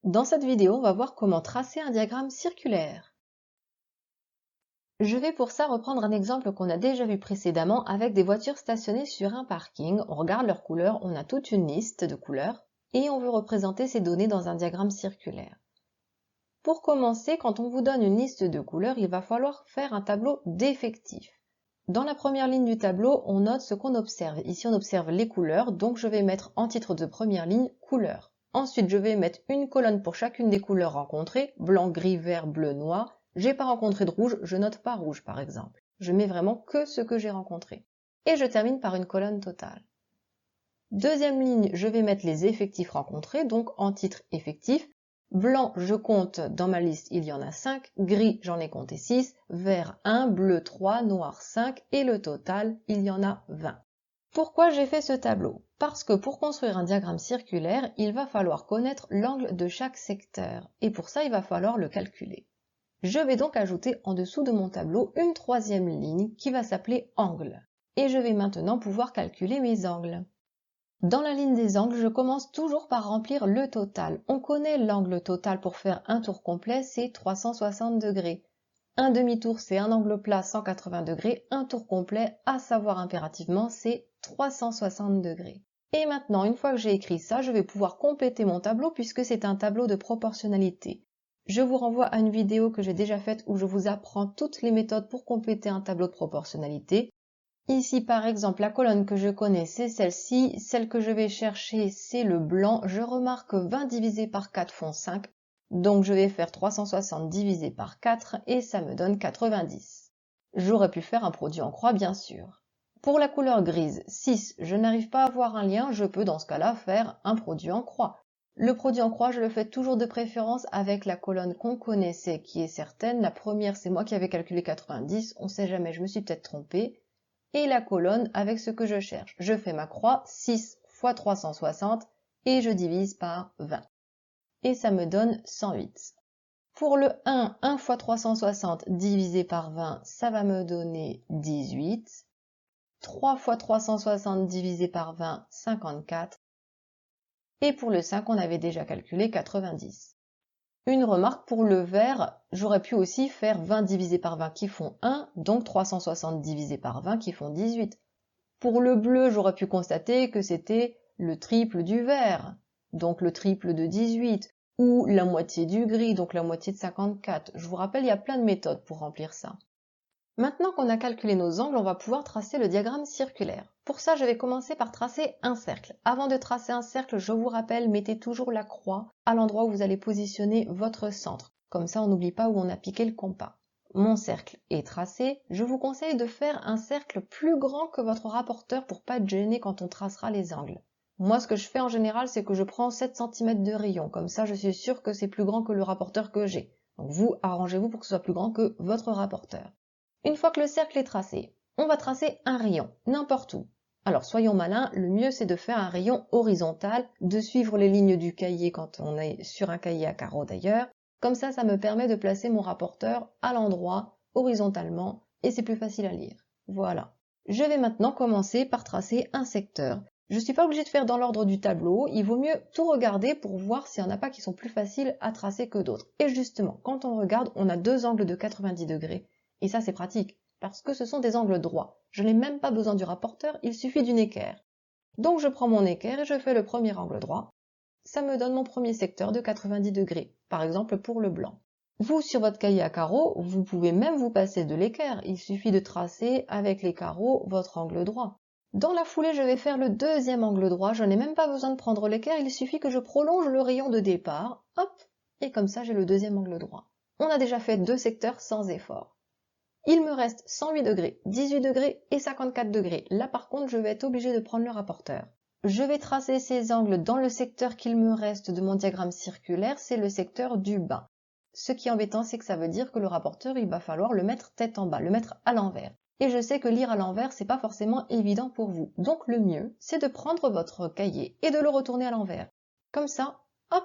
Dans cette vidéo, on va voir comment tracer un diagramme circulaire. Je vais pour ça reprendre un exemple qu'on a déjà vu précédemment avec des voitures stationnées sur un parking. On regarde leurs couleurs, on a toute une liste de couleurs et on veut représenter ces données dans un diagramme circulaire. Pour commencer, quand on vous donne une liste de couleurs, il va falloir faire un tableau d'effectifs. Dans la première ligne du tableau, on note ce qu'on observe. Ici, on observe les couleurs, donc je vais mettre en titre de première ligne « couleurs ». Ensuite, je vais mettre une colonne pour chacune des couleurs rencontrées, blanc, gris, vert, bleu, noir. J'ai pas rencontré de rouge, je note pas rouge par exemple. Je mets vraiment que ce que j'ai rencontré. Et je termine par une colonne totale. Deuxième ligne, je vais mettre les effectifs rencontrés, donc en titre effectif. Blanc, je compte, dans ma liste, il y en a 5. Gris, j'en ai compté 6. Vert, 1. Bleu, 3. Noir, 5. Et le total, il y en a 20. Pourquoi j'ai fait ce tableau? Parce que pour construire un diagramme circulaire, il va falloir connaître l'angle de chaque secteur. Et pour ça, il va falloir le calculer. Je vais donc ajouter en dessous de mon tableau une troisième ligne qui va s'appeler angle. Et je vais maintenant pouvoir calculer mes angles. Dans la ligne des angles, je commence toujours par remplir le total. On connaît l'angle total pour faire un tour complet, c'est 360 degrés. Un demi-tour, c'est un angle plat 180 degrés. Un tour complet, à savoir impérativement, c'est 360 degrés. Et maintenant, une fois que j'ai écrit ça, je vais pouvoir compléter mon tableau puisque c'est un tableau de proportionnalité. Je vous renvoie à une vidéo que j'ai déjà faite où je vous apprends toutes les méthodes pour compléter un tableau de proportionnalité. Ici, par exemple, la colonne que je connais, c'est celle-ci. Celle que je vais chercher, c'est le blanc. Je remarque que 20 divisé par 4 font 5. Donc, je vais faire 360 divisé par 4 et ça me donne 90. J'aurais pu faire un produit en croix, bien sûr. Pour la couleur grise, 6, je n'arrive pas à voir un lien. Je peux, dans ce cas-là, faire un produit en croix. Le produit en croix, je le fais toujours de préférence avec la colonne qu'on connaissait, qui est certaine. La première, c'est moi qui avais calculé 90. On sait jamais, je me suis peut-être trompée. Et la colonne avec ce que je cherche. Je fais ma croix, 6 fois 360 et je divise par 20. Et ça me donne 108. Pour le 1 fois 360 divisé par 20, ça va me donner 18. 3 fois 360 divisé par 20, 54. Et pour le 5, on avait déjà calculé 90. Une remarque pour le vert, j'aurais pu aussi faire 20 divisé par 20 qui font 1, donc 360 divisé par 20 qui font 18. Pour le bleu, j'aurais pu constater que c'était le triple du vert, donc le triple de 18, ou la moitié du gris, donc la moitié de 54. Je vous rappelle, il y a plein de méthodes pour remplir ça. Maintenant qu'on a calculé nos angles, on va pouvoir tracer le diagramme circulaire. Pour ça, je vais commencer par tracer un cercle. Avant de tracer un cercle, je vous rappelle, mettez toujours la croix à l'endroit où vous allez positionner votre centre. Comme ça, on n'oublie pas où on a piqué le compas. Mon cercle est tracé. Je vous conseille de faire un cercle plus grand que votre rapporteur pour pas être gêné quand on tracera les angles. Moi, ce que je fais en général, c'est que je prends 7 cm de rayon. Comme ça, je suis sûre que c'est plus grand que le rapporteur que j'ai. Donc vous, arrangez-vous pour que ce soit plus grand que votre rapporteur. Une fois que le cercle est tracé, on va tracer un rayon, n'importe où. Alors soyons malins, le mieux c'est de faire un rayon horizontal, de suivre les lignes du cahier quand on est sur un cahier à carreaux d'ailleurs. Comme ça me permet de placer mon rapporteur à l'endroit, horizontalement, et c'est plus facile à lire. Voilà. Je vais maintenant commencer par tracer un secteur. Je ne suis pas obligée de faire dans l'ordre du tableau, il vaut mieux tout regarder pour voir s'il n'y en a pas qui sont plus faciles à tracer que d'autres. Et justement, quand on regarde, on a deux angles de 90 degrés. Et ça, c'est pratique, parce que ce sont des angles droits. Je n'ai même pas besoin du rapporteur, il suffit d'une équerre. Donc je prends mon équerre et je fais le premier angle droit. Ça me donne mon premier secteur de 90 degrés, par exemple pour le blanc. Vous, sur votre cahier à carreaux, vous pouvez même vous passer de l'équerre. Il suffit de tracer avec les carreaux votre angle droit. Dans la foulée, je vais faire le deuxième angle droit. Je n'ai même pas besoin de prendre l'équerre, il suffit que je prolonge le rayon de départ. Hop, et comme ça, j'ai le deuxième angle droit. On a déjà fait deux secteurs sans effort. Il me reste 108 degrés, 18 degrés et 54 degrés. Là par contre, je vais être obligée de prendre le rapporteur. Je vais tracer ces angles dans le secteur qu'il me reste de mon diagramme circulaire, c'est le secteur du bas. Ce qui est embêtant, c'est que ça veut dire que le rapporteur, il va falloir le mettre tête en bas, le mettre à l'envers. Et je sais que lire à l'envers, c'est pas forcément évident pour vous. Donc le mieux, c'est de prendre votre cahier et de le retourner à l'envers. Comme ça, hop,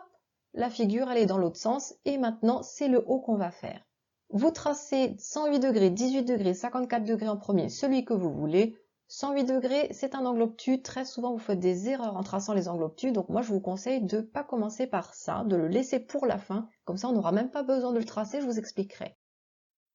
la figure, elle est dans l'autre sens et maintenant, c'est le haut qu'on va faire. Vous tracez 108 degrés, 18 degrés, 54 degrés en premier, celui que vous voulez. 108 degrés, c'est un angle obtus. Très souvent, vous faites des erreurs en traçant les angles obtus. Donc moi, je vous conseille de ne pas commencer par ça, de le laisser pour la fin. Comme ça, on n'aura même pas besoin de le tracer, je vous expliquerai.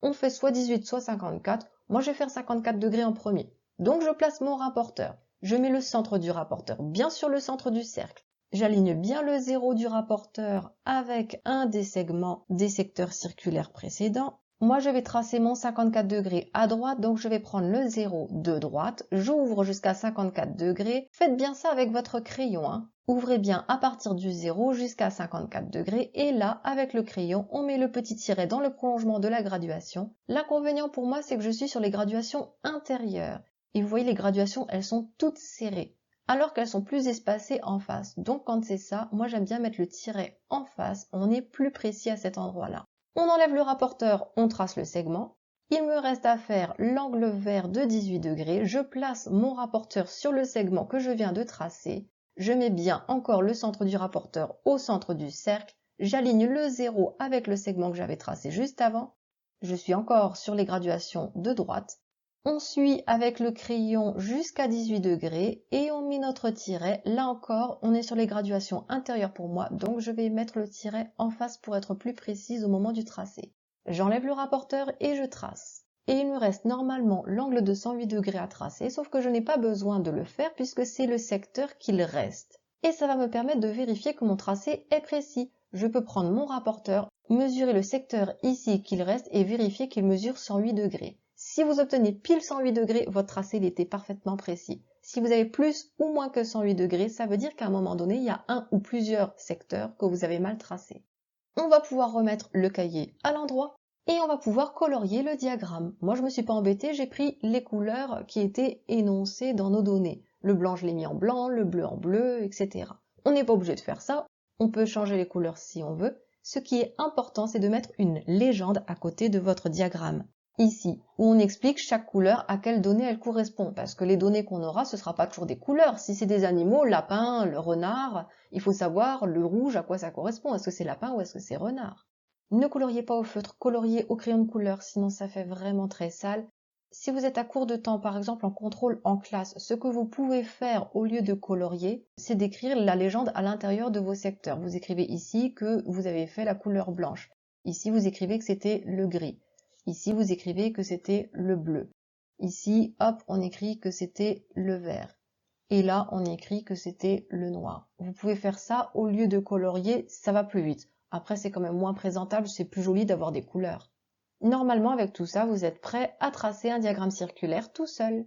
On fait soit 18, soit 54. Moi, je vais faire 54 degrés en premier. Donc, je place mon rapporteur. Je mets le centre du rapporteur bien sur le centre du cercle. J'aligne bien le 0 du rapporteur avec un des segments des secteurs circulaires précédents. Moi, je vais tracer mon 54 degrés à droite, donc je vais prendre le 0 de droite. J'ouvre jusqu'à 54 degrés. Faites bien ça avec votre crayon, hein. Ouvrez bien à partir du 0 jusqu'à 54 degrés et là, avec le crayon, on met le petit tiret dans le prolongement de la graduation. L'inconvénient pour moi, c'est que je suis sur les graduations intérieures. Et vous voyez, les graduations, elles sont toutes serrées, alors qu'elles sont plus espacées en face. Donc quand c'est ça, moi j'aime bien mettre le tiret en face, on est plus précis à cet endroit-là. On enlève le rapporteur, on trace le segment. Il me reste à faire l'angle vert de 18 degrés. Je place mon rapporteur sur le segment que je viens de tracer. Je mets bien encore le centre du rapporteur au centre du cercle. J'aligne le 0 avec le segment que j'avais tracé juste avant. Je suis encore sur les graduations de droite. On suit avec le crayon jusqu'à 18 degrés et on met notre tiret. Là encore, on est sur les graduations intérieures pour moi, donc je vais mettre le tiret en face pour être plus précise au moment du tracé. J'enlève le rapporteur et je trace. Et il me reste normalement l'angle de 108 degrés à tracer, sauf que je n'ai pas besoin de le faire puisque c'est le secteur qu'il reste. Et ça va me permettre de vérifier que mon tracé est précis. Je peux prendre mon rapporteur, mesurer le secteur ici qu'il reste et vérifier qu'il mesure 108 degrés. Si vous obtenez pile 108 degrés, votre tracé était parfaitement précis. Si vous avez plus ou moins que 108 degrés, ça veut dire qu'à un moment donné, il y a un ou plusieurs secteurs que vous avez mal tracés. On va pouvoir remettre le cahier à l'endroit et on va pouvoir colorier le diagramme. Moi, je ne me suis pas embêtée, j'ai pris les couleurs qui étaient énoncées dans nos données. Le blanc, je l'ai mis en blanc, le bleu en bleu, etc. On n'est pas obligé de faire ça, on peut changer les couleurs si on veut. Ce qui est important, c'est de mettre une légende à côté de votre diagramme. Ici, où on explique chaque couleur à quelle donnée elle correspond, parce que les données qu'on aura, ce ne sera pas toujours des couleurs. Si c'est des animaux, lapin, le renard, il faut savoir le rouge à quoi ça correspond, est-ce que c'est lapin ou est-ce que c'est renard. Ne coloriez pas au feutre, coloriez au crayon de couleur, sinon ça fait vraiment très sale. Si vous êtes à court de temps, par exemple en contrôle en classe, ce que vous pouvez faire au lieu de colorier, c'est d'écrire la légende à l'intérieur de vos secteurs. Vous écrivez ici que vous avez fait la couleur blanche. Ici, vous écrivez que c'était le gris. Ici, vous écrivez que c'était le bleu. Ici, hop, on écrit que c'était le vert. Et là, on écrit que c'était le noir. Vous pouvez faire ça au lieu de colorier, ça va plus vite. Après, c'est quand même moins présentable, c'est plus joli d'avoir des couleurs. Normalement, avec tout ça, vous êtes prêt à tracer un diagramme circulaire tout seul.